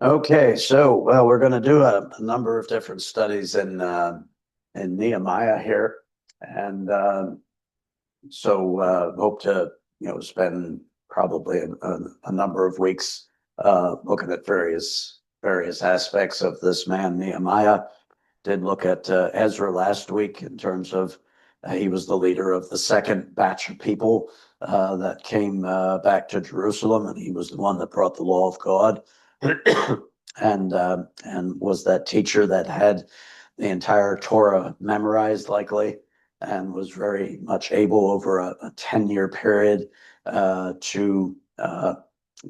Okay, so we're going to do a number of different studies in Nehemiah here, and hope to spend probably a number of weeks looking at various aspects of this man Nehemiah. Did look at Ezra last week in terms of he was the leader of the second batch of people that came back to Jerusalem, and he was the one that brought the law of God. And was that teacher that had the entire Torah memorized likely, and was very much able over a 10-year period to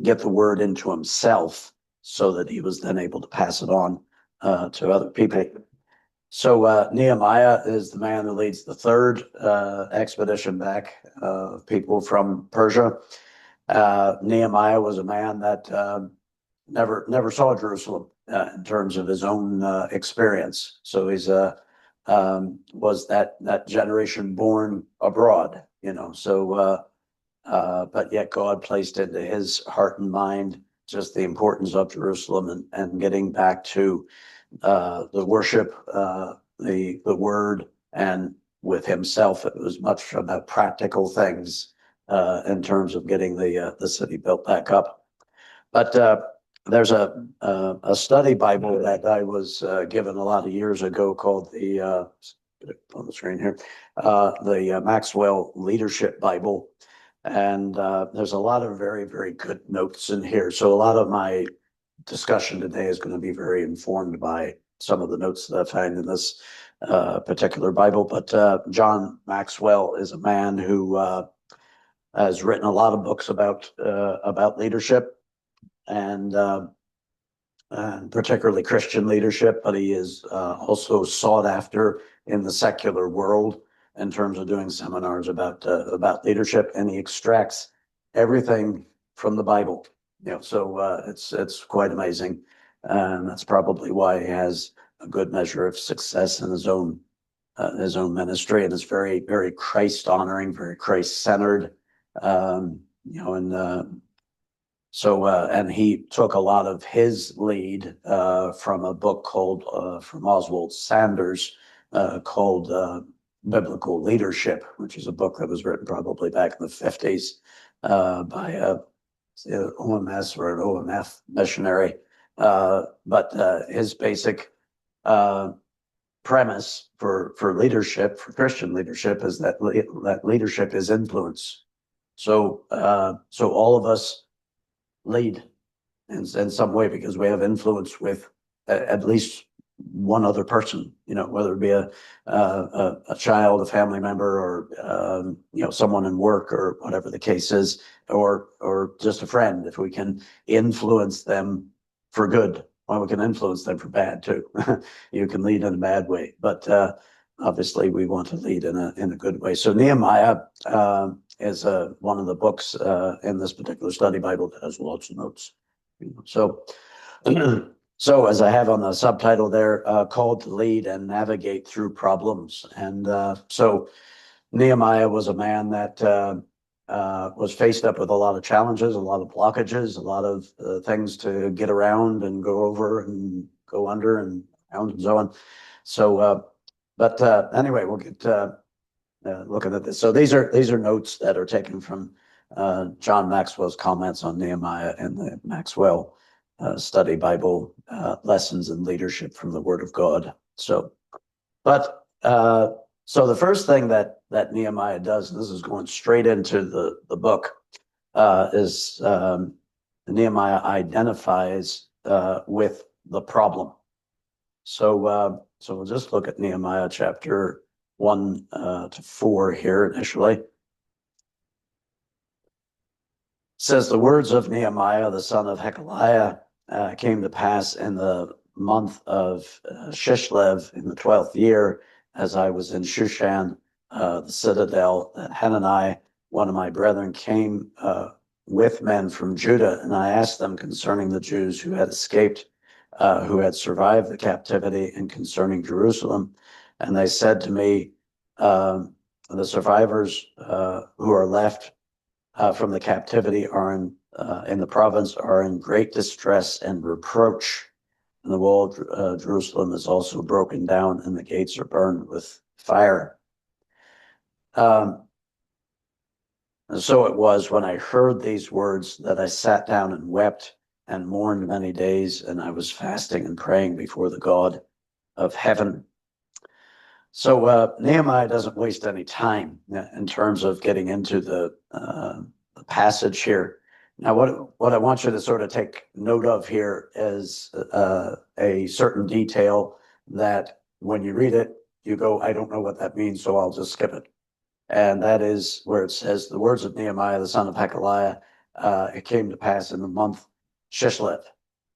get the word into himself so that he was then able to pass it on to other people. So Nehemiah is the man who leads the third expedition back of people from Persia. Nehemiah was a man that never saw Jerusalem in terms of his own experience. So he's was that generation born abroad, but yet God placed into his heart and mind just the importance of Jerusalem and getting back to the worship, the word, and with himself, it was much about practical things in terms of getting the city built back up. But there's a study Bible that I was given a lot of years ago called on the screen here, the Maxwell Leadership Bible. And there's a lot of very, very good notes in here. So a lot of my discussion today is going to be very informed by some of the notes that I find in this particular Bible. But John Maxwell is a man who has written a lot of books about leadership and particularly Christian leadership, but he is also sought after in the secular world in terms of doing seminars about leadership, and he extracts everything from the Bible. So it's quite amazing, and that's probably why he has a good measure of success in his own ministry, and it's very, very Christ honoring, very Christ centered. And he took a lot of his lead from a book called from Oswald Sanders called Biblical Leadership, which is a book that was written probably back in the 50s by OMS or an OMF missionary. But his basic premise for leadership, for Christian leadership, is that leadership is influence. So all of us lead in some way because we have influence with at least one other person, whether it be a child, a family member, or someone in work, or whatever the case is, or just a friend. If we can influence them for good, well, we can influence them for bad too. You can lead in a bad way, but obviously we want to lead in a good way. So Nehemiah is one of the books in this particular study Bible that has lots of notes. So so as I have on the subtitle there, called to lead and navigate through problems. And so Nehemiah was a man that was faced up with a lot of challenges, a lot of blockages, a lot of things to get around and go over and go under and around and so on. So, but anyway, we'll get looking at this. So these are notes that are taken from John Maxwell's comments on Nehemiah in the Maxwell Study Bible, Lessons in Leadership from the Word of God. So the first thing that Nehemiah does, and this is going straight into the book, is Nehemiah identifies with the problem. So we'll just look at Nehemiah chapter 1 to 4 here initially. It says, the words of Nehemiah, the son of Hekeliah, came to pass in the month of Shishlev in the 12th year, as I was in Shushan, the citadel, that Hanani, one of my brethren, came with men from Judah, and I asked them concerning the Jews who had escaped, who had survived the captivity, and concerning Jerusalem. And they said to me, the survivors who are left from the captivity are in in the province are in great distress and reproach. And the wall of Jerusalem is also broken down, and the gates are burned with fire. And so it was when I heard these words that I sat down and wept and mourned many days, and I was fasting and praying before the God of heaven. So Nehemiah doesn't waste any time in terms of getting into the passage here. Now, what I want you to sort of take note of here is a certain detail that when you read it, you go, I don't know what that means, so I'll just skip it. And that is where it says, the words of Nehemiah, the son of Hekeliah, it came to pass in the month Shishlev.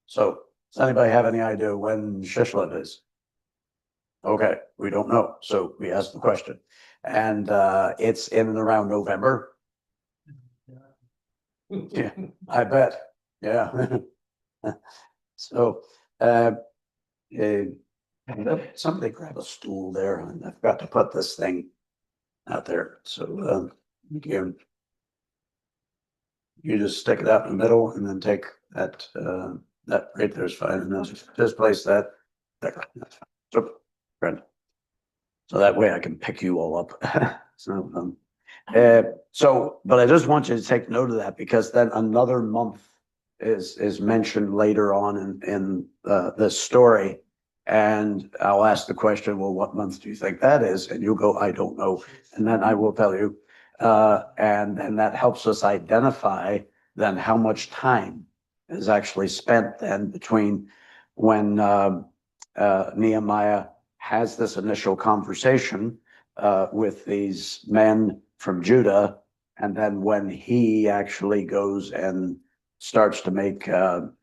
So does anybody have any idea when Shishlev is? Okay, we don't know. So we asked the question. And it's in and around November. Yeah, I bet. Yeah. So somebody grab a stool there. And I've got to put this thing out there. So you just stick it out in the middle and then take that that right there's fine. And then just place that there. So, friend. So that way I can pick you all up. But I just want you to take note of that, because then another month is mentioned later on in this story. And I'll ask the question, well, what month do you think that is? And you'll go, I don't know. And then I will tell you. And then that helps us identify then how much time is actually spent then between when Nehemiah has this initial conversation with these men from Judah, and then when he actually goes and starts to make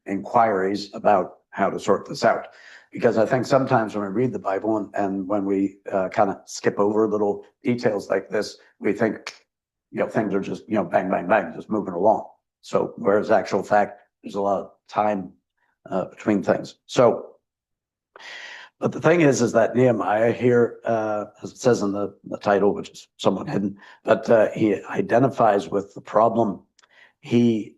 inquiries about how to sort this out. Because I think sometimes when we read the Bible and when we kind of skip over little details like this, we think, things are just, bang, bang, bang, just moving along. So whereas actual fact, there's a lot of time between things. So, but the thing is that Nehemiah here, as it says in the title, which is somewhat hidden, but he identifies with the problem. He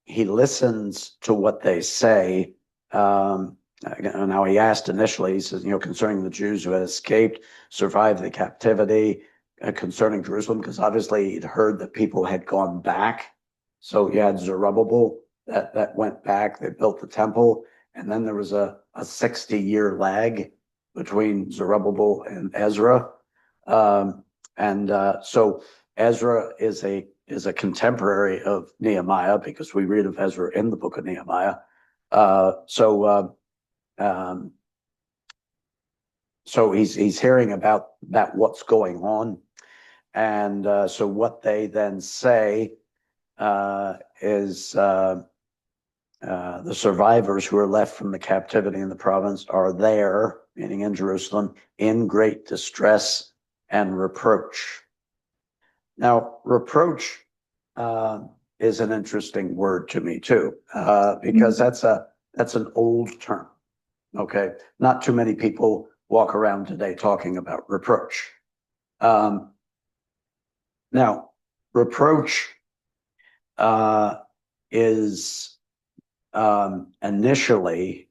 listens to what they say. Now he asked initially, he says, concerning the Jews who had escaped, survived the captivity, concerning Jerusalem, because obviously he'd heard that people had gone back. So you had Zerubbabel that went back, they built the temple. And then there was a 60-year lag between Zerubbabel and Ezra. So Ezra is a contemporary of Nehemiah, because we read of Ezra in the book of Nehemiah. So he's hearing about what's going on. And so what they then say is the survivors who are left from the captivity in the province are there, meaning in Jerusalem, in great distress and reproach. Now, reproach is an interesting word to me too, because that's an old term. Okay, not too many people walk around today talking about reproach. Now, reproach is initially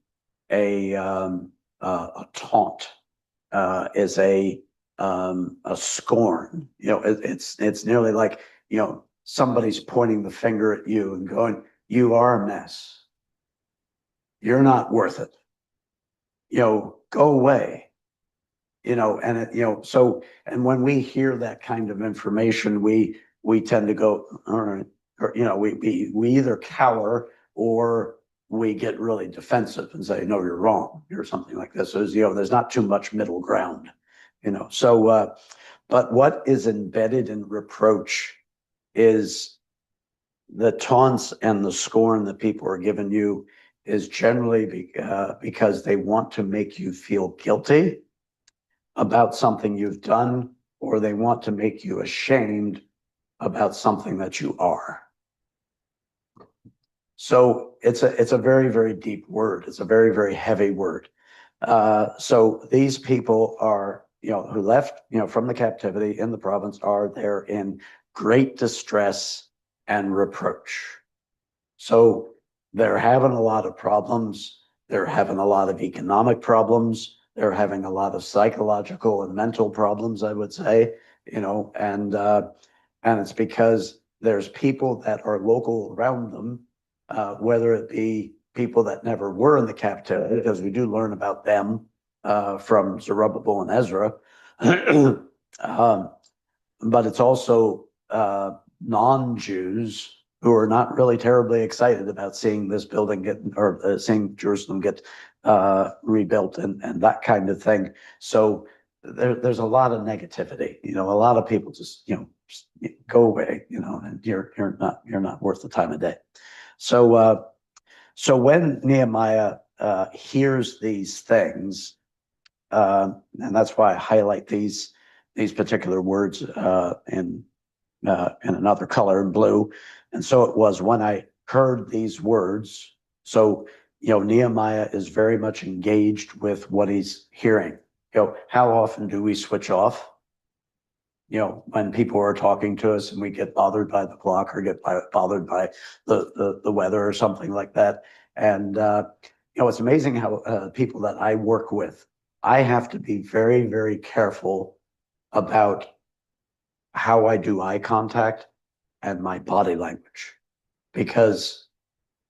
a taunt, is a scorn. It's nearly like somebody's pointing the finger at you and going, "You are a mess. You're not worth it. Go away." So when we hear that kind of information, we tend to go, all right, or we either cower or we get really defensive and say, no, you're wrong, or something like this. So there's not too much middle ground, So, but what is embedded in reproach is the taunts and the scorn that people are giving you is generally because they want to make you feel guilty about something you've done, or they want to make you ashamed about something that you are. So it's a very, very deep word. It's a very, very heavy word. So these people are, who left, from the captivity in the province, are there in great distress and reproach. So they're having a lot of problems. They're having a lot of economic problems. They're having a lot of psychological and mental problems, I would say, and it's because there's people that are local around them, whether it be people that never were in the captivity, because we do learn about them from Zerubbabel and Ezra. But it's also non-Jews who are not really terribly excited about seeing this building get, or seeing Jerusalem get rebuilt and that kind of thing. So there's a lot of negativity. A lot of people just go away. And you're not worth the time of day. So when Nehemiah hears these things, and that's why I highlight these particular words in another color, in blue. And so it was when I heard these words. So, Nehemiah is very much engaged with what he's hearing. How often do we switch off? When people are talking to us and we get bothered by the clock or get bothered by the weather or something like that. And, it's amazing how people that I work with, I have to be very, very careful about how I do eye contact and my body language. Because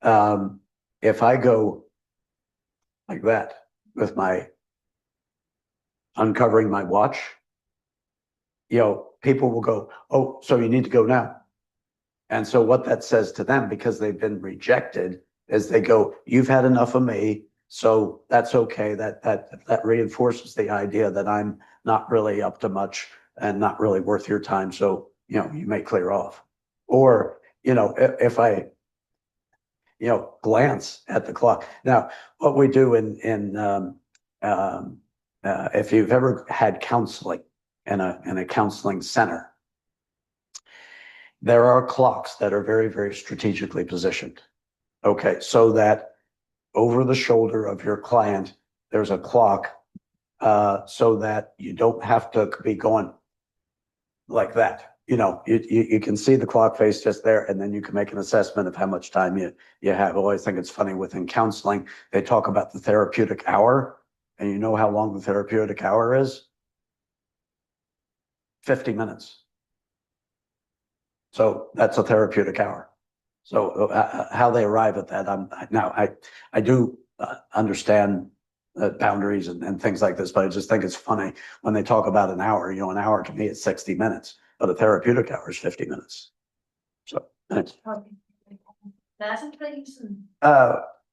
if I go like that with my uncovering my watch, people will go, "Oh, so you need to go now." And so what that says to them, because they've been rejected, is they go, "You've had enough of me, so that's okay." That reinforces the idea that I'm not really up to much and not really worth your time. So, you may clear off. Or, if I, glance at the clock. Now, what we do if you've ever had counseling in a counseling center, there are clocks that are very, very strategically positioned. Okay, so that over the shoulder of your client, there's a clock, so that you don't have to be going like that. You can see the clock face just there, and then you can make an assessment of how much time you have. I always think it's funny within counseling, they talk about the therapeutic hour, and you know how long the therapeutic hour is? 50 minutes. So that's a therapeutic hour. So how they arrive at that, I do understand boundaries and things like this, but I just think it's funny when they talk about an hour. An hour to me is 60 minutes, but a therapeutic hour is 50 minutes. So thanks.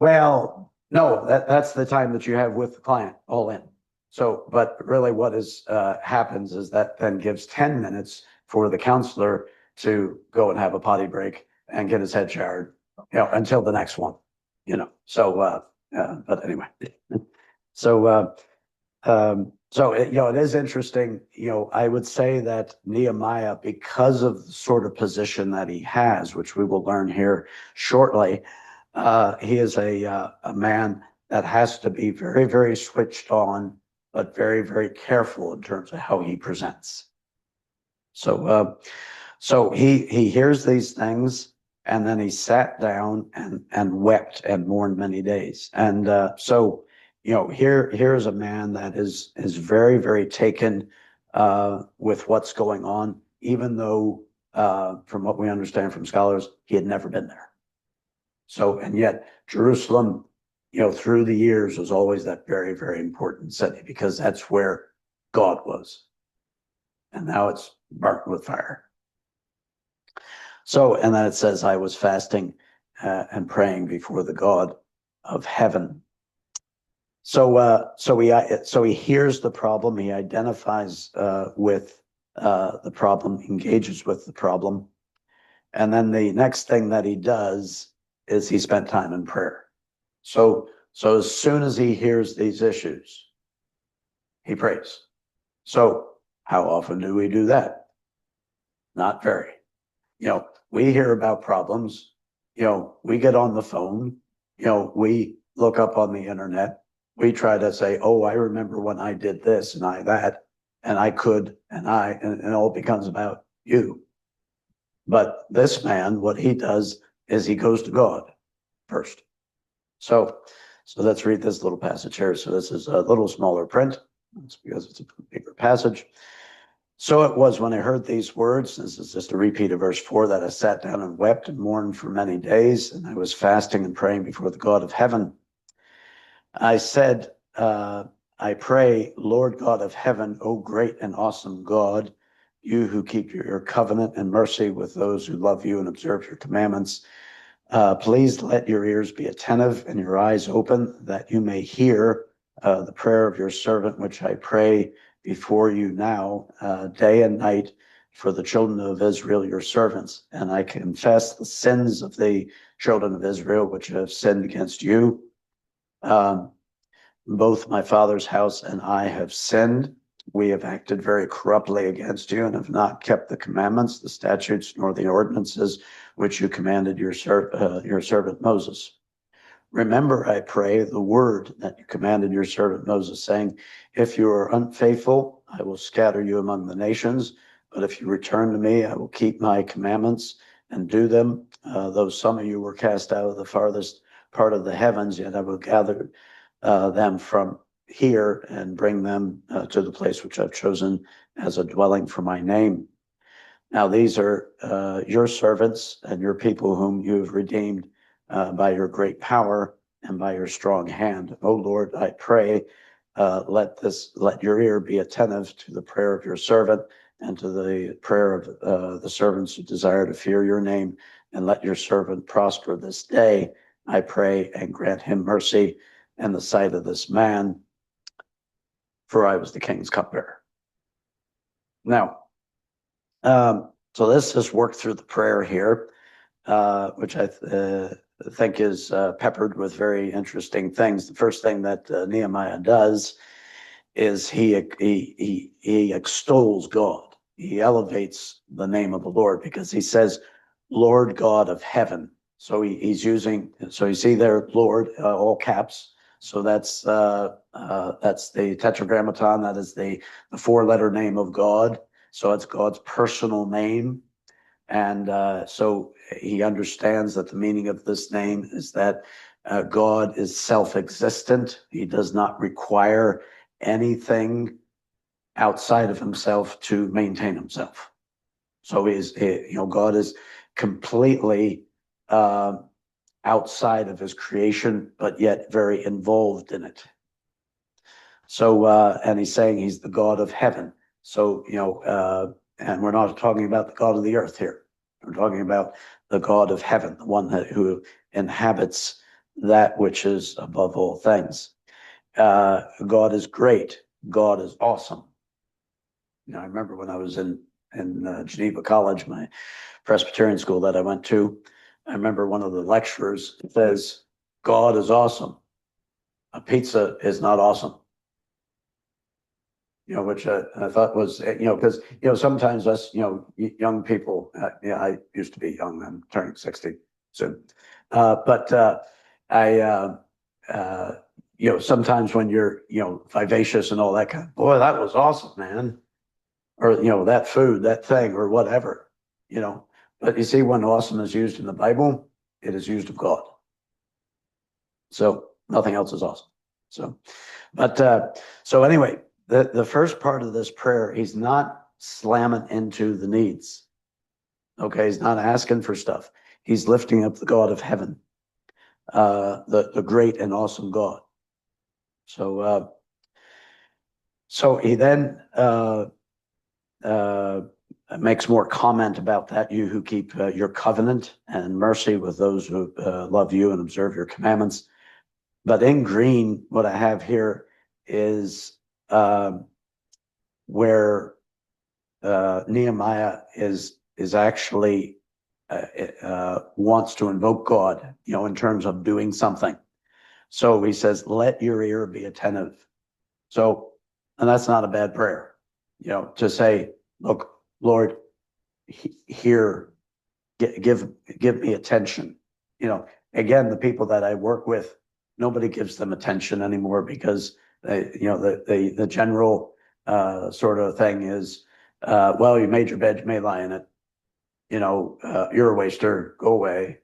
Well, no, that's the time that you have with the client all in. So, but really what happens is that then gives 10 minutes for the counselor to go and have a potty break and get his head showered, until the next one, so, but anyway. So, it is interesting, I would say that Nehemiah, because of the sort of position that he has, which we will learn here shortly, he is a man that has to be very, very switched on, but very, very careful in terms of how he presents. So he hears these things, and then he sat down and wept and mourned many days. And so here's a man that is very, very taken with what's going on, even though from what we understand from scholars, he had never been there. So, and yet Jerusalem, through the years was always that very, very important city, because that's where God was. And now it's burnt with fire. So, and then it says, I was fasting and praying before the God of heaven. So he hears the problem. He identifies with the problem, engages with the problem. And then the next thing that he does is he spent time in prayer. So as soon as he hears these issues, he prays. So how often do we do that? Not very. We hear about problems, we get on the phone, we look up on the internet, we try to say, oh, I remember when I did this and I that, and I could, and it all becomes about you. But this man, what he does is he goes to God first. So let's read this little passage here. So this is a little smaller print. That's because it's a bigger passage. So it was when I heard these words, this is just a repeat of verse 4, that I sat down and wept and mourned for many days, and I was fasting and praying before the God of heaven. I said, I pray, Lord God of heaven, O great and awesome God, you who keep your covenant and mercy with those who love you and observe your commandments, please let your ears be attentive and your eyes open, that you may hear the prayer of your servant, which I pray before you now, day and night, for the children of Israel, your servants. And I confess the sins of the children of Israel, which have sinned against you. Both my father's house and I have sinned. We have acted very corruptly against you and have not kept the commandments, the statutes, nor the ordinances which you commanded your servant Moses. Remember, I pray, the word that you commanded your servant Moses, saying, if you are unfaithful, I will scatter you among the nations. But if you return to me, I will keep my commandments and do them. Though some of you were cast out of the farthest part of the heavens, yet I will gather them from here and bring them to the place which I've chosen as a dwelling for my name. Now these are your servants and your people whom you have redeemed by your great power and by your strong hand. O Lord, I pray, let your ear be attentive to the prayer of your servant and to the prayer of the servants who desire to fear your name, and let your servant prosper this day, I pray, and grant him mercy in the sight of this man, for I was the king's cupbearer. Now, so let's just work through the prayer here, which I think is peppered with very interesting things. The first thing that Nehemiah does is he extols God. He elevates the name of the Lord, because he says, Lord God of heaven. So he's using, so you see there, Lord, all caps. So that's the tetragrammaton. That is the four-letter name of God. So it's God's personal name. And so he understands that the meaning of this name is that God is self-existent. He does not require anything outside of himself to maintain himself. So God is completely outside of his creation, but yet very involved in it. So, and he's saying he's the God of heaven. So, and we're not talking about the God of the earth here. We're talking about the God of heaven, the one who inhabits that which is above all things. God is great. God is awesome. I remember when I was in Geneva College, my Presbyterian school that I went to, I remember one of the lecturers says, God is awesome. A pizza is not awesome. Which I thought was, because, sometimes us, young people, I used to be young, I'm turning 60 soon. But sometimes when you're, vivacious and all that kind of, boy, that was awesome, man. Or, that food, that thing, or whatever, But you see, when awesome is used in the Bible, it is used of God. So nothing else is awesome. So, but so anyway, the first part of this prayer, he's not slamming into the needs. Okay, he's not asking for stuff. He's lifting up the God of heaven, the great and awesome God. So, so he then makes more comment about that. You who keep your covenant and mercy with those who love you and observe your commandments. But in green, what I have here is where Nehemiah is actually wants to invoke God, in terms of doing something. So he says, let your ear be attentive. So, and that's not a bad prayer, to say, look, Lord, hear, give me attention. Again, the people that I work with, nobody gives them attention anymore, because the general sort of thing is, well, you made your bed, you may lie in it. You're a waster, go away.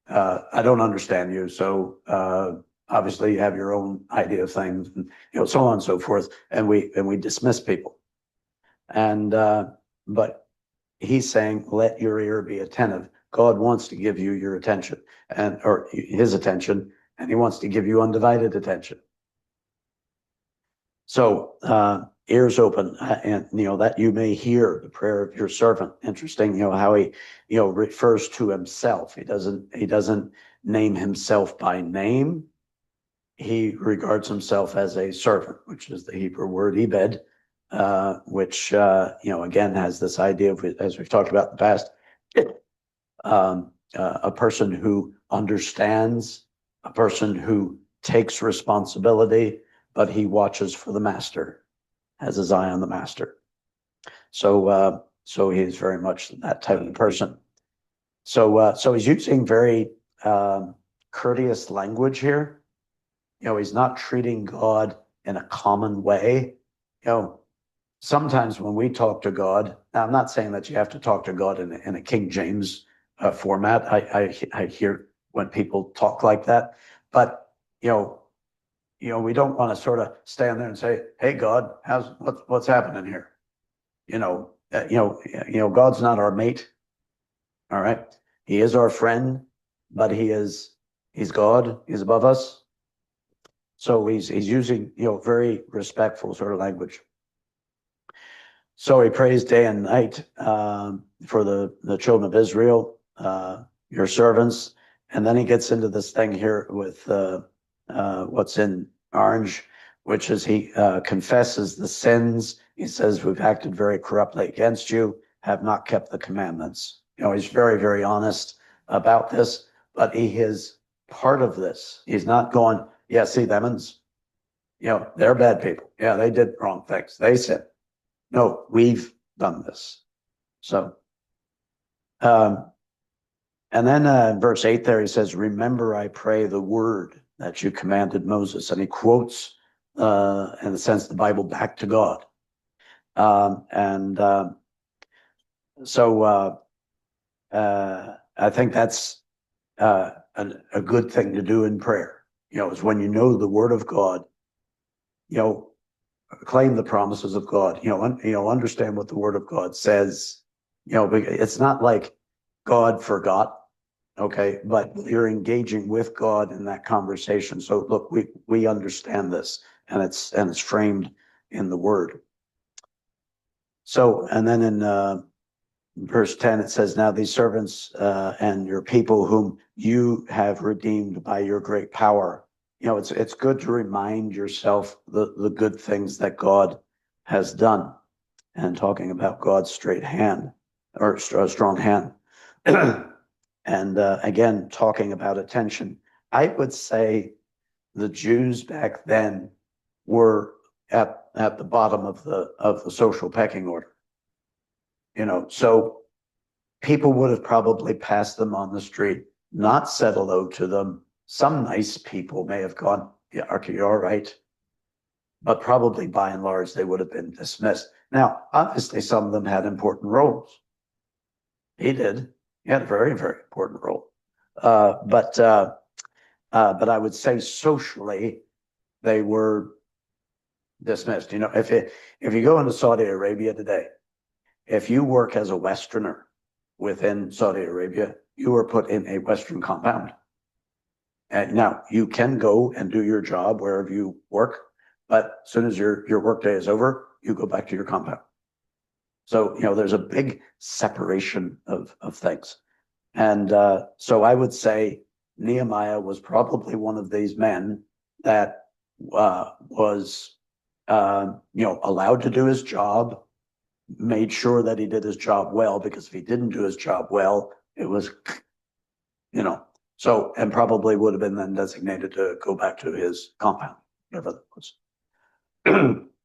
I don't understand you. So, obviously you have your own idea of things, and, so on and so forth. And we dismiss people. And, but he's saying, let your ear be attentive. God wants to give you your attention or his attention, and he wants to give you undivided attention. So, ears open, and, that you may hear the prayer of your servant. Interesting, how he, refers to himself. He doesn't name himself by name. He regards himself as a servant, which is the Hebrew word ebed, which, again, has this idea of, as we've talked about in the past, a person who understands, a person who takes responsibility, but he watches for the master, has his eye on the master. So he's very much that type of person. So he's using very courteous language here. He's not treating God in a common way. Sometimes when we talk to God, now I'm not saying that you have to talk to God in a King James format. I hear when people talk like that, but we don't want to sort of stand there and say, "Hey, God, what's happening here?" God's not our mate. All right, He is our friend, but He's God. He's above us. So he's using very respectful sort of language. So he prays day and night for the children of Israel, your servants, and then he gets into this thing here with what's in orange, which is he confesses the sins. He says, we've acted very corruptly against you, have not kept the commandments. He's very, very honest about this, but he is part of this. He's not going, yeah, see, them's, they're bad people. Yeah, they did wrong things. They sinned. No, we've done this. So, and then verse 8 there, he says, remember, I pray, the word that you commanded Moses. And he quotes, in a sense, the Bible back to God. So I think that's a good thing to do in prayer, is when you know the word of God, claim the promises of God, understand what the word of God says. It's not like God forgot, okay, but you're engaging with God in that conversation. So look, we understand this, and it's framed in the word. So, and then in verse 10, it says, now these servants and your people whom you have redeemed by your great power. It's good to remind yourself the good things that God has done, and talking about God's straight hand or strong hand. And again, talking about attention. I would say the Jews back then were at the bottom of the social pecking order. So people would have probably passed them on the street, not said hello to them. Some nice people may have gone, yeah, are you all right? But probably by and large, they would have been dismissed. Now, obviously, some of them had important roles. He did. He had a very, very important role. But I would say socially, they were dismissed. If you go into Saudi Arabia today, if you work as a Westerner within Saudi Arabia, you are put in a Western compound. And now you can go and do your job wherever you work, but as soon as your workday is over, you go back to your compound. So, there's a big separation of things. And so I would say Nehemiah was probably one of these men that was, allowed to do his job, made sure that he did his job well, because if he didn't do his job well, it was, so, and probably would have been then designated to go back to his compound, whatever that was.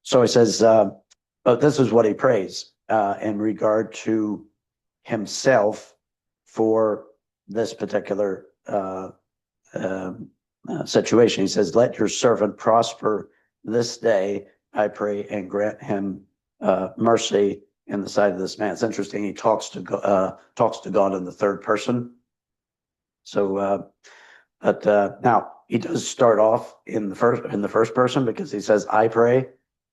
So he says, but this is what he prays in regard to himself for this particular situation. He says, let your servant prosper this day, I pray, and grant him mercy in the sight of this man. It's interesting. He talks to God in the third person. But now he does start off in the first person because he says, I pray,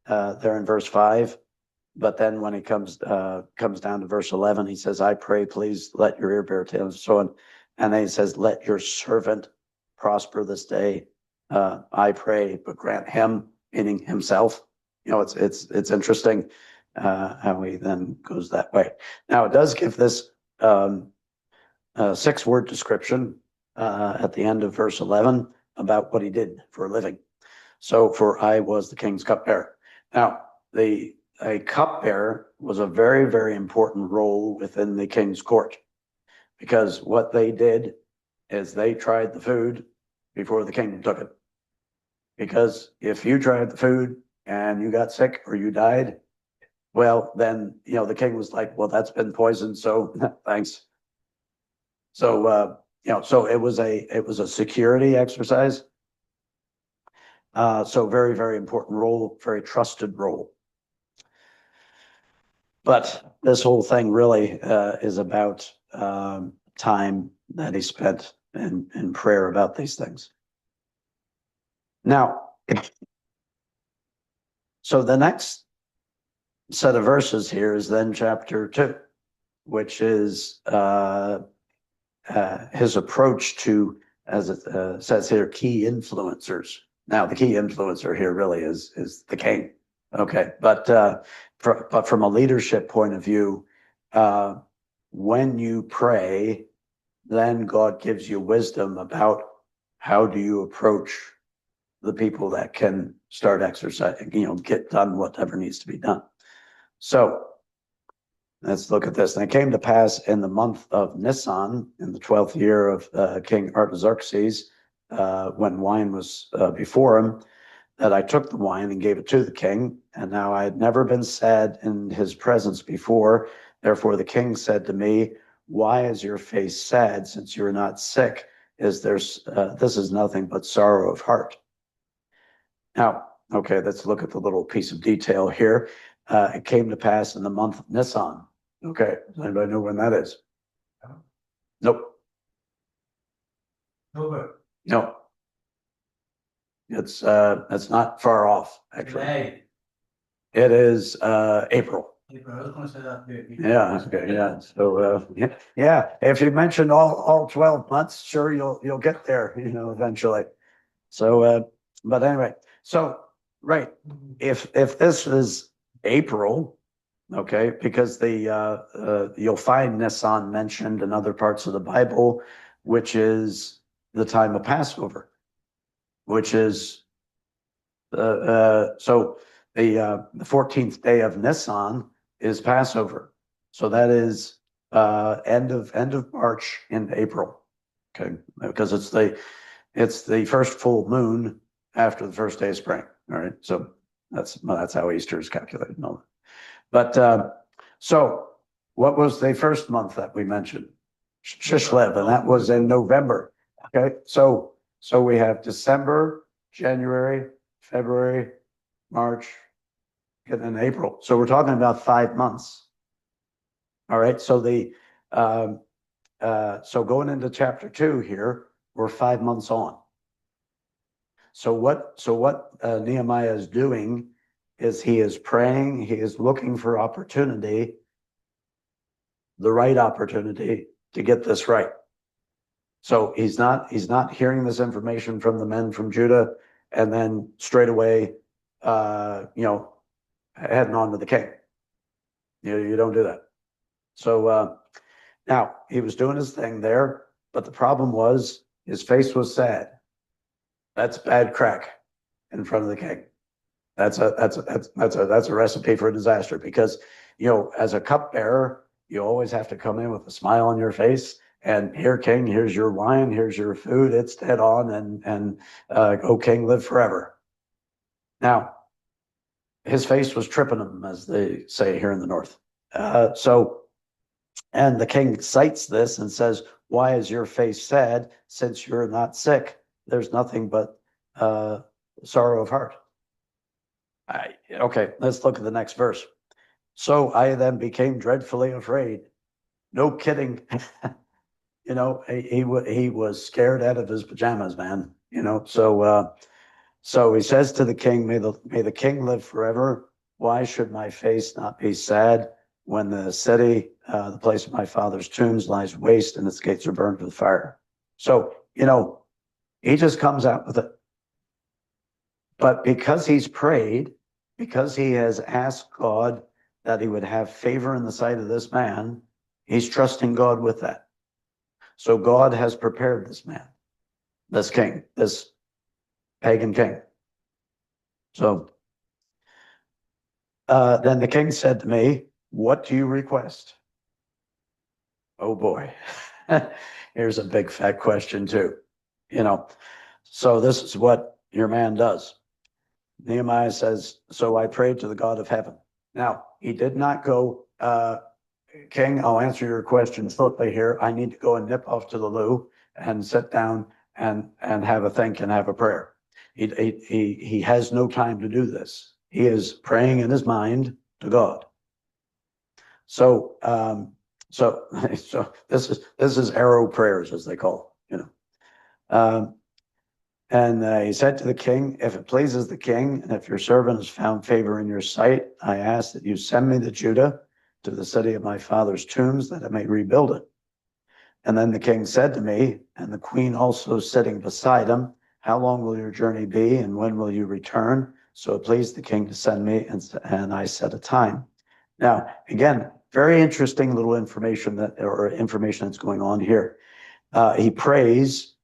there in verse 5. But then when he comes down to verse 11, he says, I pray, please let your ear bear tales, and so on. And then he says, let your servant prosper this day. I pray, but grant him, meaning himself. It's interesting how he then goes that way. Now it does give this 6-word description at the end of verse 11 about what he did for a living. So, for I was the king's cupbearer. Now, a cupbearer was a very, very important role within the king's court, because what they did is they tried the food before the king took it. Because if you tried the food and you got sick or you died, well, then, the king was like, well, that's been poisoned, so thanks. So, so it was a security exercise. So very, very important role, very trusted role. But this whole thing really is about time that he spent in prayer about these things. Now, so the next set of verses here is then chapter 2, which is his approach to, as it says here, key influencers. Now, the key influencer here really is the king. Okay, but from a leadership point of view, when you pray, then God gives you wisdom about how do you approach the people that can start exercising, get done whatever needs to be done. So let's look at this. And it came to pass in the month of Nisan, in the 12th year of King Artaxerxes, when wine was before him, that I took the wine and gave it to the king. And now I had never been sad in his presence before. Therefore the king said to me, why is your face sad, since you're not sick? This is nothing but sorrow of heart. Now, okay, let's look at the little piece of detail here. It came to pass in the month of Nisan. Okay, does anybody know when that is? Nope. No. It's not far off, actually. May. It is April. I was gonna say that date. Yeah, okay, yeah. So yeah, if you mention all 12 months, sure you'll get there, eventually. So but anyway, so right, if this is April, okay, because you'll find Nisan mentioned in other parts of the Bible, which is the time of Passover, which is so the 14th day of Nisan is Passover. So that is end of March into April. Okay, because it's the first full moon after the first day of spring. All right, so that's how Easter is calculated. No, but so what was the first month that we mentioned? Shishlev, and that was in November. Okay, so we have December, January, February, March, and then April. So we're talking about 5 months. All right, so so going into chapter 2 here, we're 5 months on. So what Nehemiah is doing is he is praying, he is looking for opportunity, the right opportunity to get this right. So he's not hearing this information from the men from Judah and then straight away heading on to the king. You don't do that. So now he was doing his thing there, but the problem was his face was sad. That's bad crack in front of the king. That's a recipe for a disaster, because as a cupbearer, you always have to come in with a smile on your face. And here, king, here's your wine, here's your food. It's dead on, and oh, king, live forever. Now, his face was tripping him, as they say here in the north. And the king cites this and says, why is your face sad, since you're not sick? There's nothing but sorrow of heart. Okay, let's look at the next verse. So I then became dreadfully afraid. No kidding. he was scared out of his pajamas, man. So he says to the king, may the king live forever. Why should my face not be sad when the city, the place of my father's tombs, lies waste and its gates are burned with fire? So, he just comes out with it. But because he's prayed, because he has asked God that he would have favor in the sight of this man, he's trusting God with that. So God has prepared this man, this king, this pagan king. So then the king said to me, what do you request? Oh boy, here's a big fat question too. So this is what your man does. Nehemiah says, so I prayed to the God of heaven. Now, he did not go, King, I'll answer your question shortly here. I need to go and nip off to the loo and sit down and have a think and have a prayer. He has no time to do this. He is praying in his mind to God. So this is arrow prayers, as they call it, And he said to the king, if it pleases the king, and if your servant has found favor in your sight, I ask that you send me to Judah, to the city of my father's tombs, that I may rebuild it. And then the king said to me, and the queen also sitting beside him, how long will your journey be, and when will you return? So it pleased the king to send me, and I set a time. Now, again, very interesting little information that's going on here. He prays,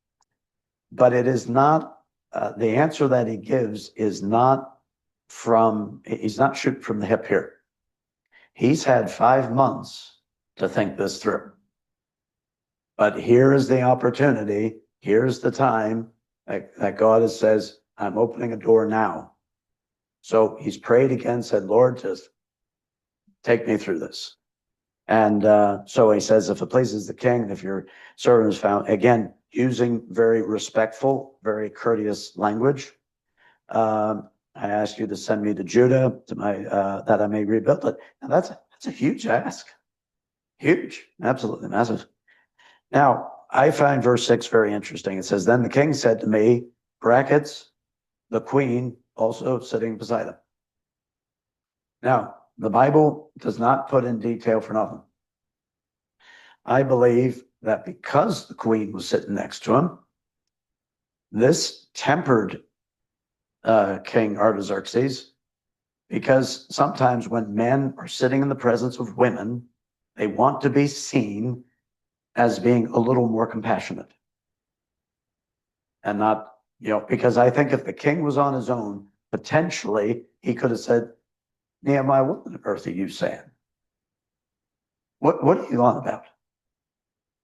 but it is not, the answer that he gives is not he's not shooting from the hip here. He's had 5 months to think this through. But here is the opportunity, here's the time that God says, I'm opening a door now. So he's prayed again, said, Lord, just take me through this. And so he says, if it pleases the king, if your servant is found, again, using very respectful, very courteous language. I ask you to send me to Judah that I may rebuild it. And that's a huge ask. Huge, absolutely massive. Now, I find verse 6 very interesting. It says, then the king said to me, brackets, the queen also sitting beside him. Now, the Bible does not put in detail for nothing. I believe that because the queen was sitting next to him, this tempered King Artaxerxes, because sometimes when men are sitting in the presence of women, they want to be seen as being a little more compassionate. And not, because I think if the king was on his own, potentially he could have said, Nehemiah, what on earth are you saying? What are you on about?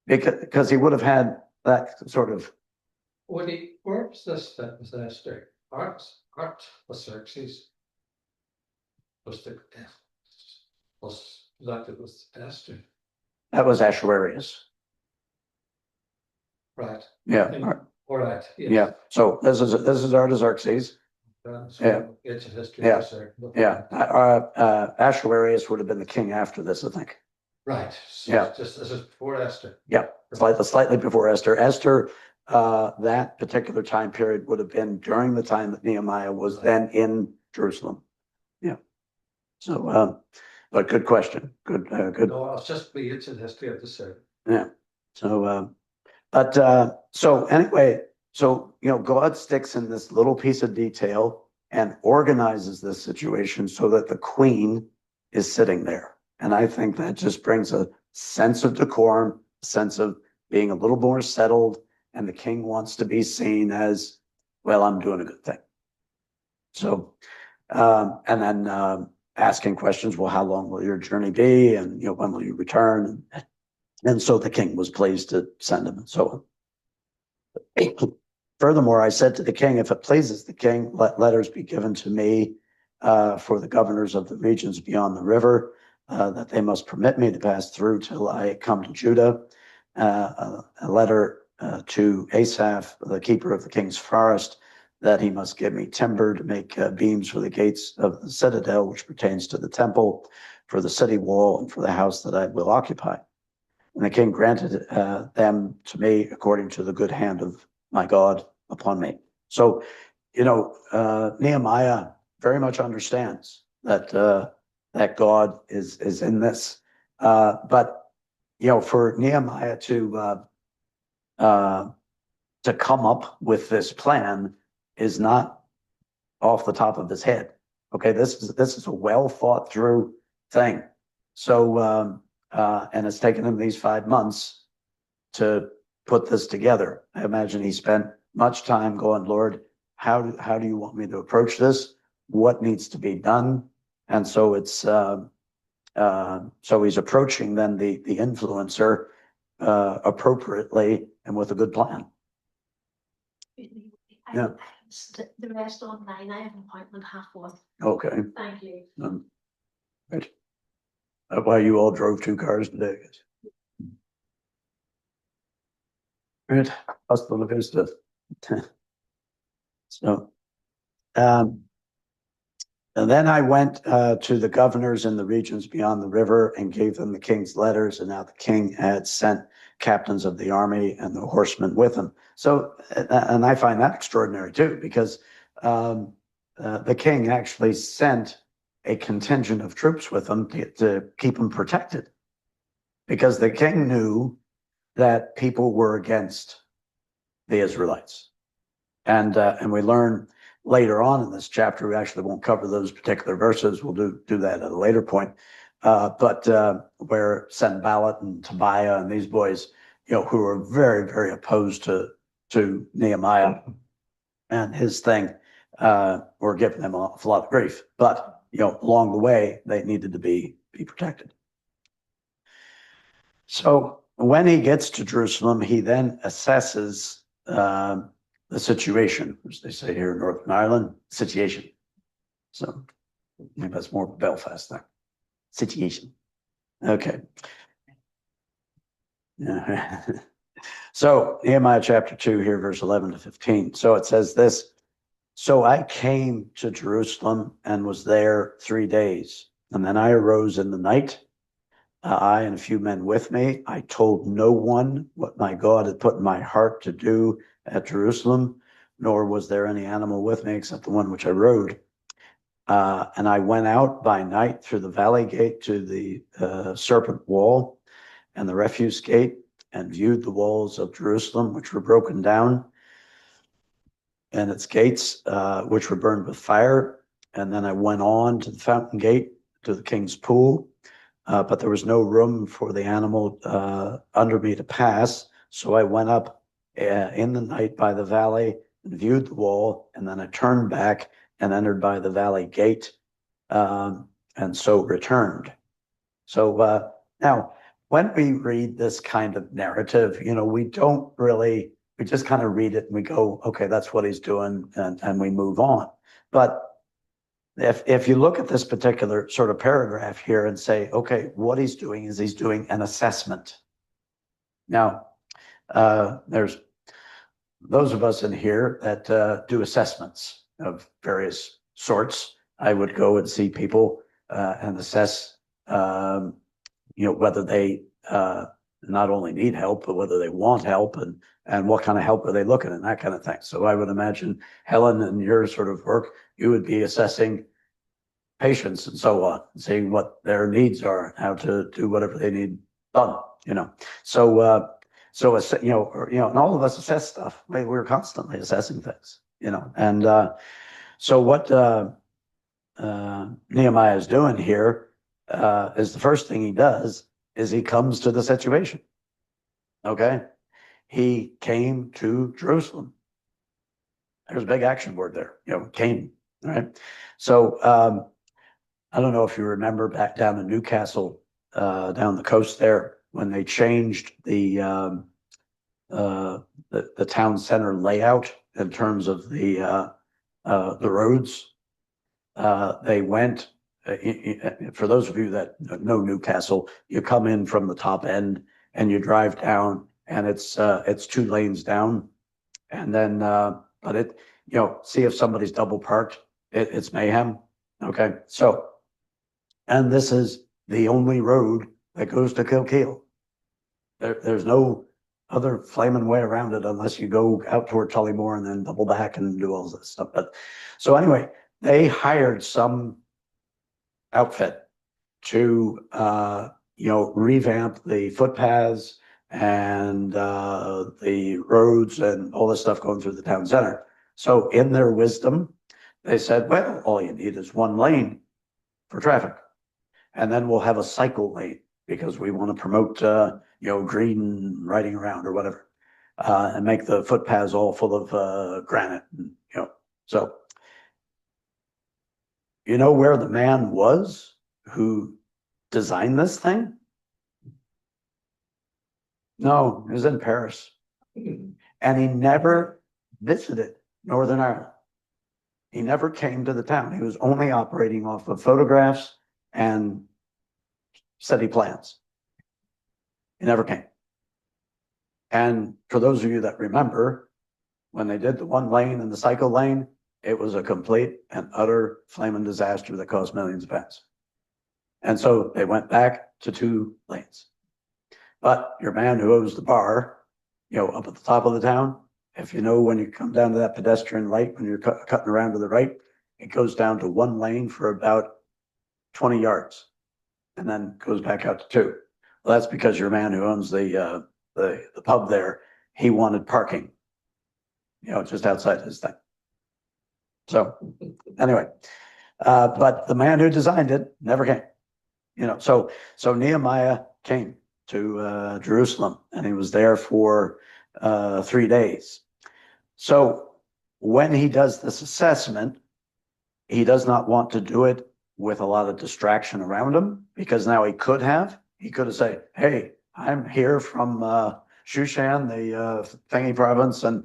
Because he would have had that sort of. Where was this that was Esther? Artaxerxes was elected with Esther. That was Ahasuerus. Right. Yeah. All right. Yes. Yeah. So this is Artaxerxes. Yeah. It's a history. Yeah. Yeah. Ahasuerus would have been the king after this, I think. Right. So yeah. This is before Esther. Yeah. Slightly before Esther. Esther, that particular time period would have been during the time that Nehemiah was then in Jerusalem. Yeah. So, but good question. Good. No, it's just the ancient history of the city. Yeah. So, so anyway, God sticks in this little piece of detail and organizes this situation so that the queen is sitting there. And I think that just brings a sense of decorum, a sense of being a little more settled. And the king wants to be seen as, well, I'm doing a good thing. So, and then asking questions, well, how long will your journey be? And, when will you return? And so the king was pleased to send him and so on. Furthermore, I said to the king, if it pleases the king, let letters be given to me for the governors of the regions beyond the river, that they must permit me to pass through till I come to Judah. A letter to Asaph, the keeper of the king's forest, that he must give me timber to make beams for the gates of the citadel, which pertains to the temple, for the city wall, and for the house that I will occupy. And the king granted them to me according to the good hand of my God upon me. So, Nehemiah very much understands that that God is in this. But for Nehemiah to come up with this plan is not off the top of his head. Okay, this is a well thought through thing. So and it's taken him these 5 months to put this together. I imagine he spent much time going, Lord, how do you want me to approach this? What needs to be done? And so it's so he's approaching then the influencer appropriately and with a good plan. Yeah. The rest online. I have an appointment 1:30. Okay. Thank you. Right. That's why you all drove 2 cars today. Right. Hasta la vista. So, and then I went to the governors in the regions beyond the river and gave them the king's letters. And now the king had sent captains of the army and the horsemen with him. So, and I find that extraordinary too, because the king actually sent a contingent of troops with him to keep him protected, because the king knew that people were against the Israelites. And we learn later on in this chapter, we actually won't cover those particular verses. We'll do that at a later point. But where Sanballat and Tobiah and these boys, who are very, very opposed to Nehemiah and his thing, were giving them an awful lot of grief. But along the way, they needed to be protected. So when he gets to Jerusalem, he then assesses the situation, as they say here in Northern Ireland, situation. So maybe that's more Belfast there. Situation. Okay. So Nehemiah chapter 2 here, verse 11 to 15. So it says this: so I came to Jerusalem and was there 3 days. And then I arose in the night, I and a few men with me. I told no one what my God had put in my heart to do at Jerusalem, nor was there any animal with me except the one which I rode. And I went out by night through the valley gate to the serpent wall and the refuse gate, and viewed the walls of Jerusalem, which were broken down, and its gates, which were burned with fire. And then I went on to the fountain gate, to the king's pool, but there was no room for the animal under me to pass. So I went up in the night by the valley and viewed the wall, and then I turned back and entered by the valley gate, and so returned. So now, when we read this kind of narrative, we don't really, we just kind of read it and we go, okay, that's what he's doing, and we move on. But if you look at this particular sort of paragraph here and say, okay, what he's doing is he's doing an assessment. Now, there's those of us in here that do assessments of various sorts. I would go and see people and assess, whether they not only need help, but whether they want help, and what kind of help are they looking at, that kind of thing. So I would imagine, Helen, in your sort of work, you would be assessing patients and so on, seeing what their needs are, how to do whatever they need done. So and all of us assess stuff. We're constantly assessing things. And so what Nehemiah is doing here is the first thing he does is he comes to the situation. Okay, he came to Jerusalem. There's a big action word there. Came. All right. So I don't know if you remember back down in Newcastle, down the coast there, when they changed the town center layout in terms of the roads. They went, for those of you that know Newcastle, you come in from the top end and you drive down, and it's 2 lanes down, and then but it, see if somebody's double parked, it's mayhem. Okay, so, and this is the only road that goes to Kilkeel. There's no other flaming way around it unless you go out toward Tullymore and then double back and do all this stuff. But so anyway, they hired some outfit to revamp the footpaths and the roads and all this stuff going through the town center. So in their wisdom, they said, well, all you need is one lane for traffic. And then we'll have a cycle lane because we want to promote green riding around or whatever. And make the footpaths all full of granite. And, so you know where the man was who designed this thing? No, it was in Paris. And he never visited Northern Ireland. He never came to the town. He was only operating off of photographs and city plans. He never came. And for those of you that remember, when they did the one lane and the cycle lane, it was a complete and utter flaming disaster that cost millions of pounds. And so they went back to 2 lanes. But your man who owns the bar, up at the top of the town, if you know when you come down to that pedestrian light, when you're cutting around to the right, it goes down to 1 lane for about 20 yards and then goes back out to 2. Well, that's because your man who owns the pub there, he wanted parking, just outside his thing. So anyway, but the man who designed it never came, so Nehemiah came to Jerusalem and he was there for 3 days. So when he does this assessment, he does not want to do it with a lot of distraction around him, because now he could have said, hey, I'm here from Shushan, the thingy province, and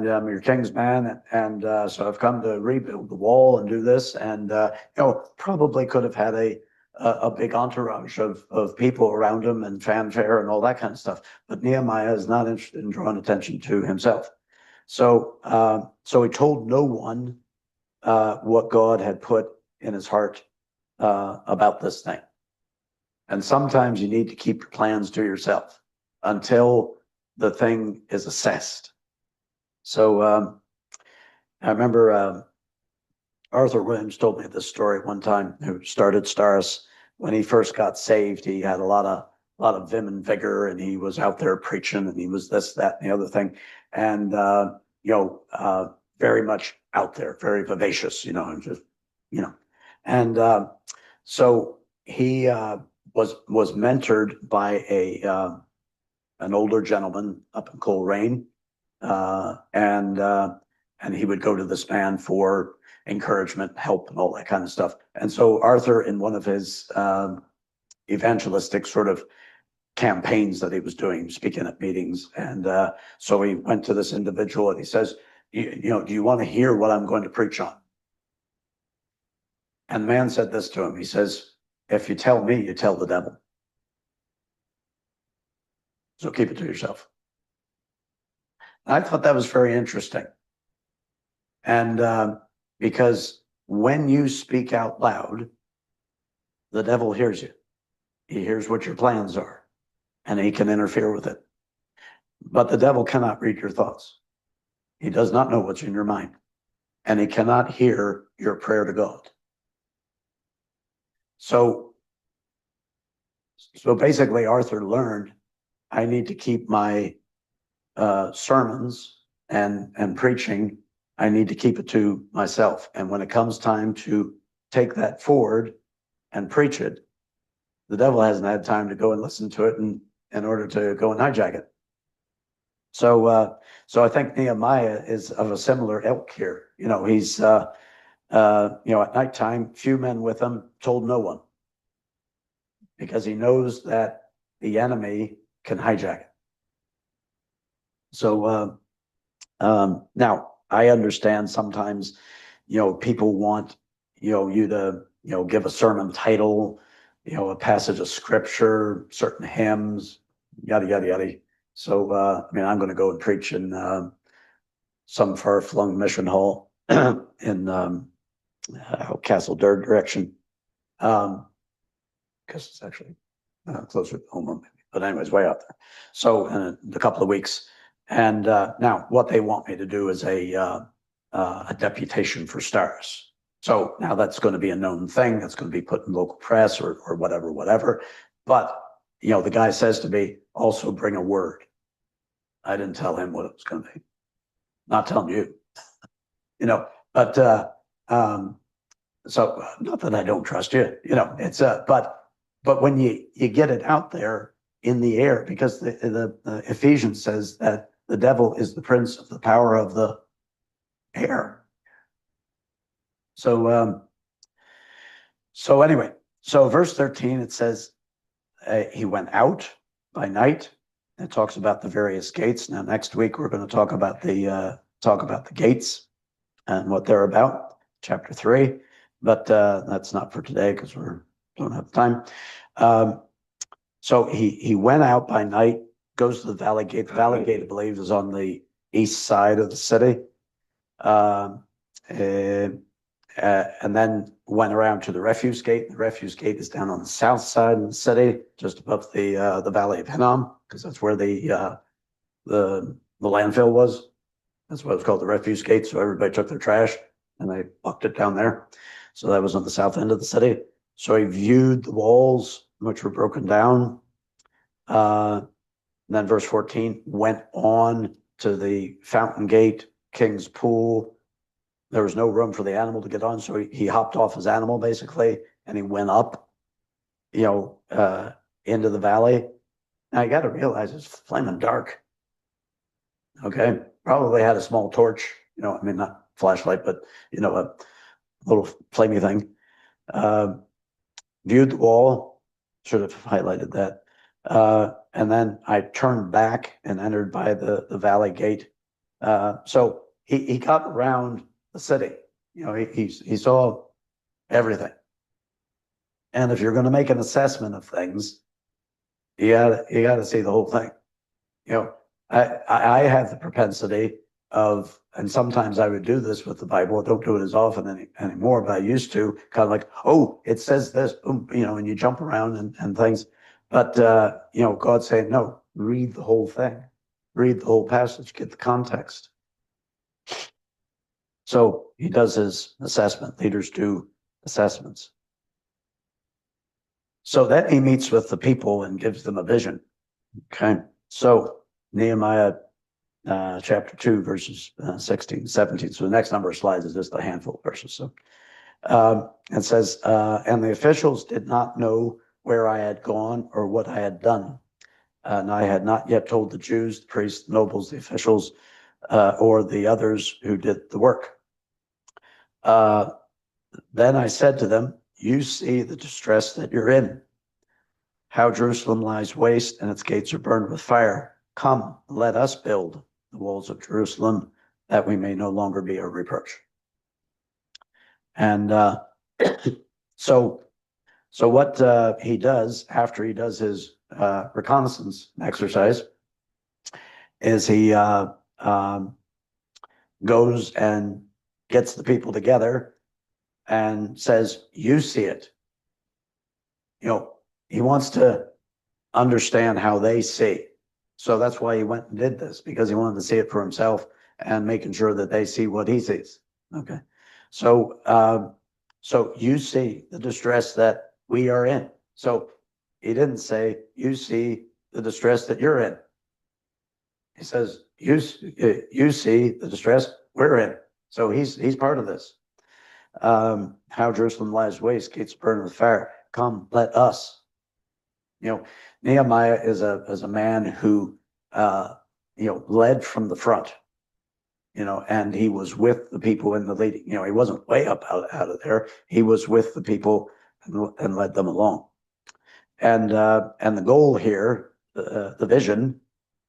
your king's man, and so I've come to rebuild the wall and do this, and probably could have had a big entourage of people around him and fanfare and all that kind of stuff. But Nehemiah is not interested in drawing attention to himself. So he told no one what God had put in his heart about this thing. And sometimes you need to keep your plans to yourself until the thing is assessed. So I remember Arthur Williams told me this story one time, who started Stars. When he first got saved, he had a lot of vim and vigor, and he was out there preaching, and he was this, that, and the other thing. And, very much out there, very vivacious, and just, and so he was mentored by an older gentleman up in Coleraine, and he would go to this man for encouragement, help, and all that kind of stuff. And so Arthur, in one of his evangelistic sort of campaigns that he was doing, speaking at meetings, and so he went to this individual and he says, do you want to hear what I'm going to preach on? And the man said this to him. He says, if you tell me, you tell the devil. So keep it to yourself. I thought that was very interesting. And because when you speak out loud, the devil hears you. He hears what your plans are, and he can interfere with it. But the devil cannot read your thoughts. He does not know what's in your mind, and he cannot hear your prayer to God. So basically, Arthur learned, I need to keep my sermons and preaching, I need to keep it to myself. And when it comes time to take that forward and preach it, the devil hasn't had time to go and listen to it in order to go and hijack it. So I think Nehemiah is of a similar ilk here. He's at nighttime, few men with him, told no one, because he knows that the enemy can hijack it. So now I understand sometimes, people want, you to, give a sermon title, a passage of scripture, certain hymns, yada, yada, yada. So, I'm going to go and preach in some far-flung mission hall in Castle Durd direction. Because it's actually closer to home, but anyways, way out there. So in a couple of weeks. And now what they want me to do is a deputation for stars. So now that's going to be a known thing. That's going to be put in local press or whatever. But, the guy says to me, also bring a word. I didn't tell him what it was going to be. Not telling you, but so not that I don't trust you, it's but when you get it out there in the air, because the Ephesians says that the devil is the prince of the power of the air. So anyway, so verse 13, it says he went out by night. It talks about the various gates. Now next week we're going to talk about the gates and what they're about, chapter 3. But that's not for today because we don't have time. So he went out by night, goes to the Valley Gate. The Valley Gate, I believe, is on the east side of the city. And then went around to the Refuse Gate. The Refuse Gate is down on the south side of the city, just above the Valley of Hinnom, because that's where the landfill was. That's what it was called, the Refuse Gate. So everybody took their trash and they bucked it down there. So that was on the south end of the city. So he viewed the walls, which were broken down. Then verse 14, went on to the Fountain Gate, King's Pool. There was no room for the animal to get on. So he hopped off his animal basically, and he went up, into the valley. Now you got to realize it's flaming dark. Okay. Probably had a small torch, not flashlight, but, a little flamey thing. Viewed the wall, should have highlighted that. And then I turned back and entered by the Valley Gate. So he got around the city. He saw everything. And if you're going to make an assessment of things, you got to see the whole thing. I have the propensity of, and sometimes I would do this with the Bible. I don't do it as often anymore, but I used to kind of like, oh, it says this, and you jump around and things. But, God's saying, no, read the whole thing, read the whole passage, get the context. So he does his assessment. Leaders do assessments. So then he meets with the people and gives them a vision. Okay. So Nehemiah chapter 2, verses 16, 17. So the next number of slides is just a handful of verses. So it says, and the officials did not know where I had gone or what I had done. And I had not yet told the Jews, the priests, the nobles, the officials, or the others who did the work. Then I said to them, you see the distress that you're in, how Jerusalem lies waste and its gates are burned with fire. Come, let us build the walls of Jerusalem, that we may no longer be a reproach. And so what he does after he does his reconnaissance exercise is he goes and gets the people together and says, you see it. He wants to understand how they see. So that's why he went and did this, because he wanted to see it for himself and making sure that they see what he sees. Okay. So you see the distress that we are in. So he didn't say, you see the distress that you're in. He says, you see the distress we're in. So he's part of this. How Jerusalem lies waste, gates burned with fire. Come, let us. Nehemiah is a man who led from the front. And he was with the people in the leading. He wasn't way up out of there. He was with the people and led them along. And the goal here, the vision,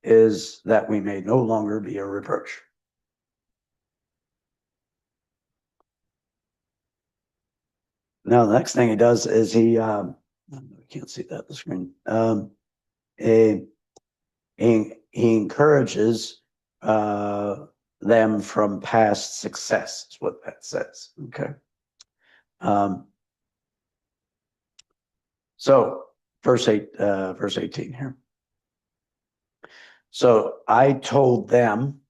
is that we may no longer be a reproach. Now, the next thing he does is he can't see that on the screen. He encourages them from past success, is what that says. Okay. So verse 18 here. So I told them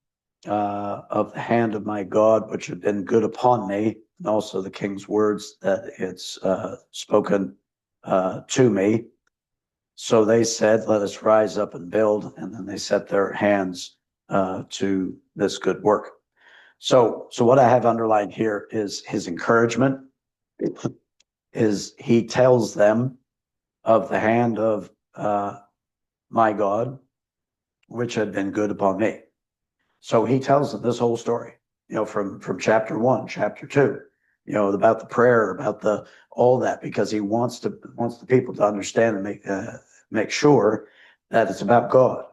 of the hand of my God, which had been good upon me, and also the king's words that it's spoken to me. So they said, let us rise up and build. And then they set their hands to this good work. So what I have underlined here is his encouragement. Is he tells them of the hand of my God, which had been good upon me. So he tells them this whole story, from chapter 1, chapter 2, about the prayer, about all that, because he wants the people to understand and make sure that it's about God.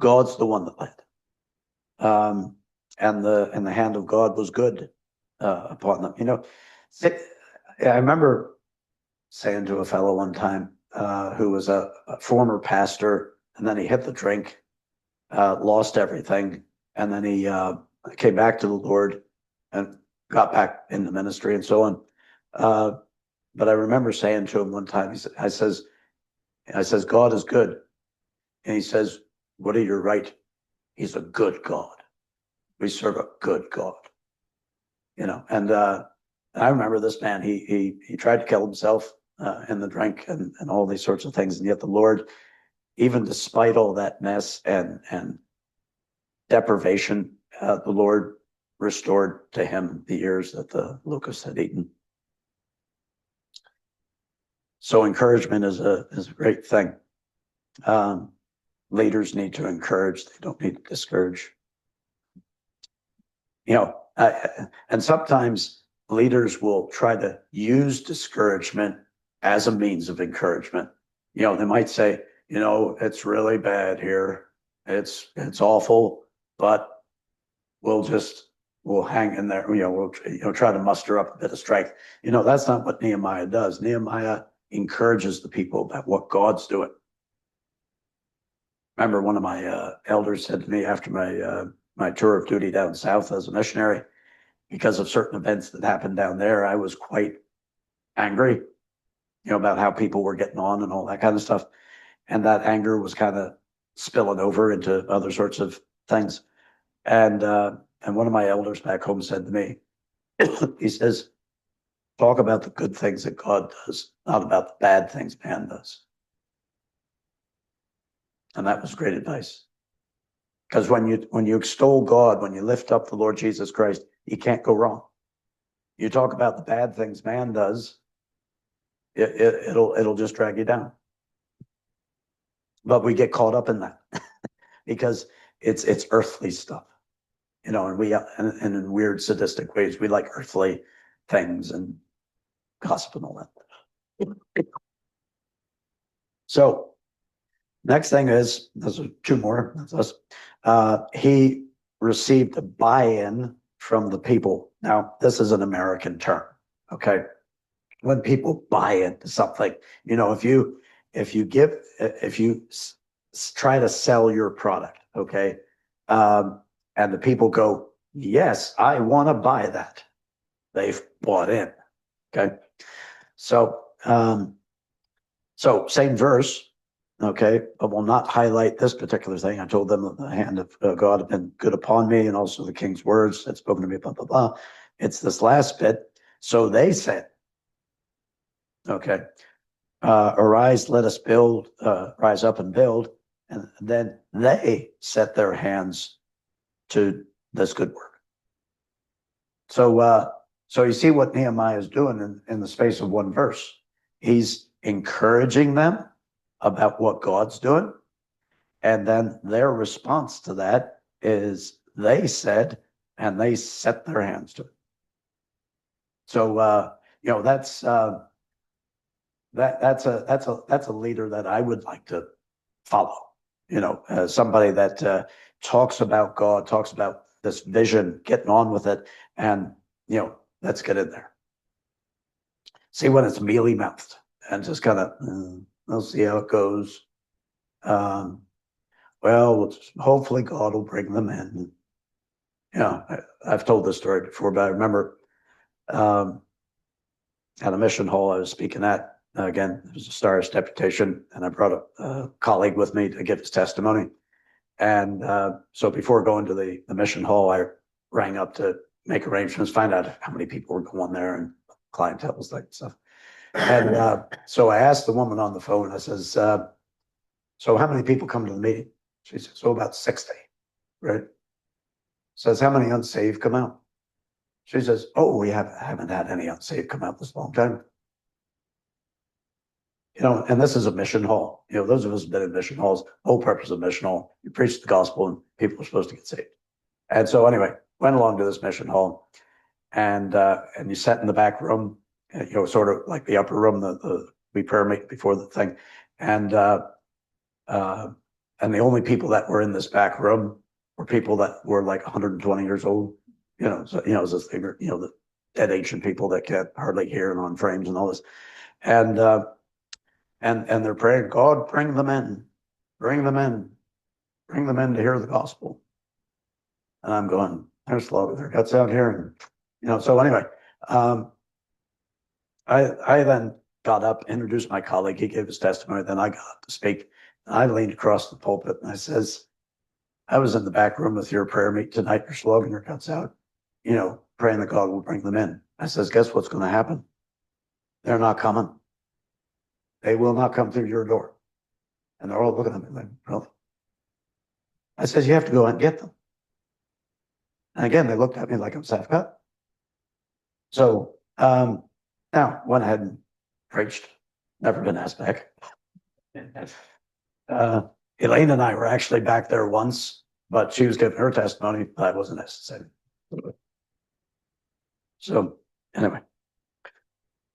God's the one that led. And the hand of God was good upon them. I remember saying to a fellow one time who was a former pastor, and then he hit the drink, lost everything, and then he came back to the Lord and got back in the ministry and so on. But I remember saying to him one time, I says, God is good. And he says, what are you right? He's a good God. We serve a good God. And I remember this man, he tried to kill himself in the drink and all these sorts of things. And yet the Lord, even despite all that mess and deprivation, the Lord restored to him the years that the locust had eaten. So encouragement is a great thing. Leaders need to encourage; they don't need to discourage. And sometimes leaders will try to use discouragement as a means of encouragement. They might say, it's really bad here. It's awful, but we'll hang in there. We'll try to muster up a bit of strength. That's not what Nehemiah does. Nehemiah encourages the people about what God's doing. Remember, one of my elders said to me after my tour of duty down south as a missionary, because of certain events that happened down there, I was quite angry, about how people were getting on and all that kind of stuff. And that anger was kind of spilling over into other sorts of things. And one of my elders back home said to me, he says, talk about the good things that God does, not about the bad things man does. And that was great advice. Because when you extol God, when you lift up the Lord Jesus Christ, you can't go wrong. You talk about the bad things man does, it'll just drag you down. But we get caught up in that because it's earthly stuff, and and in weird sadistic ways we like earthly things and gossip and all that. So next thing is, those are two more. That's us. He received a buy-in from the people. Now, this is an American term. Okay, when people buy into something, if you try to sell your product, okay, and the people go, yes, I want to buy that. They've bought in. Okay, so same verse. Okay, but will not highlight this particular thing. I told them that the hand of God had been good upon me, and also the king's words had spoken to me, blah, blah, blah. It's this last bit. So they said, okay, arise, let us build, rise up and build. And then they set their hands to this good work. So you see what Nehemiah is doing in the space of one verse. He's encouraging them about what God's doing. And then their response to that is they said, and they set their hands to it. So, that's a leader that I would like to follow, somebody that talks about God, talks about this vision, getting on with it. And, let's get in there. See when it's mealy mouthed and just kind of, we'll see how it goes. Hopefully God will bring them in. I've told this story before, but I remember at a mission hall I was speaking at, again, it was a Star's deputation, and I brought a colleague with me to give his testimony. And so before going to the mission hall, I rang up to make arrangements, find out how many people were going there and clientele was like stuff. And so I asked the woman on the phone, I says, so how many people come to the meeting? She said, so about 60, right? Says, how many unsaved come out? She says, oh, we haven't had any unsaved come out this long time. You know, and this is a mission hall. You know, those of us who've been in mission halls, the whole purpose of mission hall, you preach the gospel and people are supposed to get saved. And so anyway, went along to this mission hall, and you sat in the back room, you know, sort of like the upper room, we prayer meet before the thing. And the only people that were in this back room were people that were like 120 years old, you know, so, you know, as they were, you know, the dead ancient people that can't hardly hear and on frames and all this. And they're praying, God, bring them in, bring them in, bring them in to hear the gospel. And I'm going, there's a lot of their guts out here. And, you know, so anyway, I then got up, introduced my colleague. He gave his testimony. Then I got up to speak. And I leaned across the pulpit and I says, I was in the back room with your prayer meet tonight. You're slogging your guts out, you know, praying that God will bring them in. I says, guess what's going to happen? They're not coming. They will not come through your door. And they're all looking at me like, really? I says, you have to go out and get them. And again, they looked at me like I was half cut. So now went ahead and preached. Never been asked back. Elaine and I were actually back there once, but she was giving her testimony. That wasn't necessary. So anyway,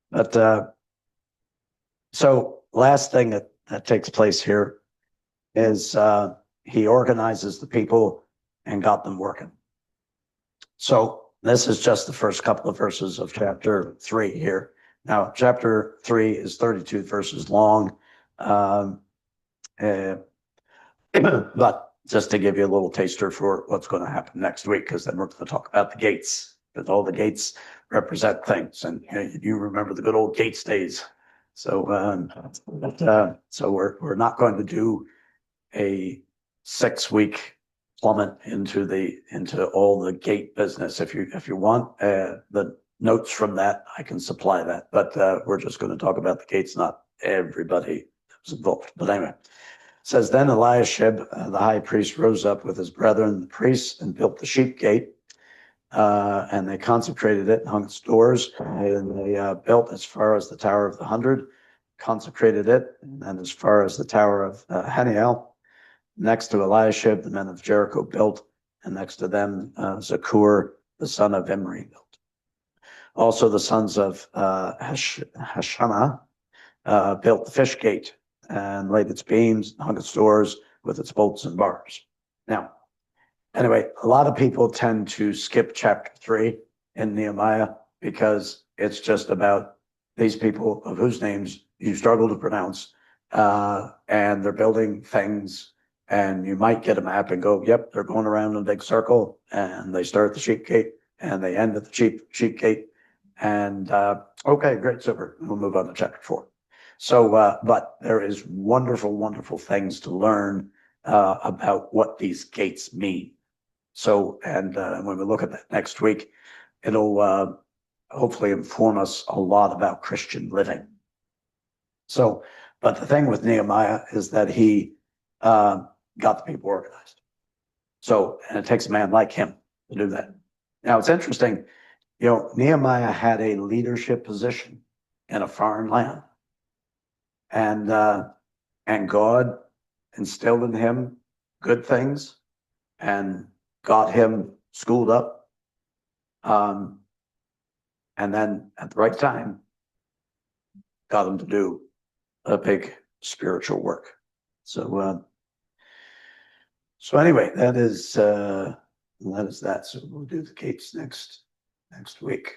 but so last thing that takes place here is he organizes the people and got them working. So this is just the first couple of verses of chapter 3 here. Now, chapter 3 is 32 verses long. But just to give you a little taster for what's going to happen next week, because then we're going to talk about the gates, because all the gates represent things. And you remember the good old Gates days. So, so we're not going to do a 6-week plummet into all the gate business. If you want the notes from that, I can supply that. But we're just going to talk about the gates, not everybody that's involved. But anyway, it says, then Eliashib, the high priest, rose up with his brethren, the priests, and built the sheep gate. And they consecrated it and hung its doors. And they built as far as the Tower of the 100, consecrated it, and as far as the Tower of Haniel. Next to Eliashib, the men of Jericho built, and next to them, Zakur, the son of Imri, built. Also, the sons of Hashanah built the fish gate and laid its beams, and hung its doors with its bolts and bars. Now, anyway, a lot of people tend to skip chapter 3 in Nehemiah because it's just about these people of whose names you struggle to pronounce, and they're building things. And you might get a map and go, yep, they're going around in a big circle, and they start at the sheep gate and they end at the sheep gate. And okay, great, super. We'll move on to chapter 4. So, but there is wonderful, wonderful things to learn about what these gates mean. So, and when we look at that next week, it'll hopefully inform us a lot about Christian living. So, but the thing with Nehemiah is that he got the people organized. So, and it takes a man like him to do that. Now, it's interesting, you know, Nehemiah had a leadership position in a foreign land. And God instilled in him good things and got him schooled up. And then at the right time, got him to do a big spiritual work. So, so anyway, that is that. So we'll do the gates next week.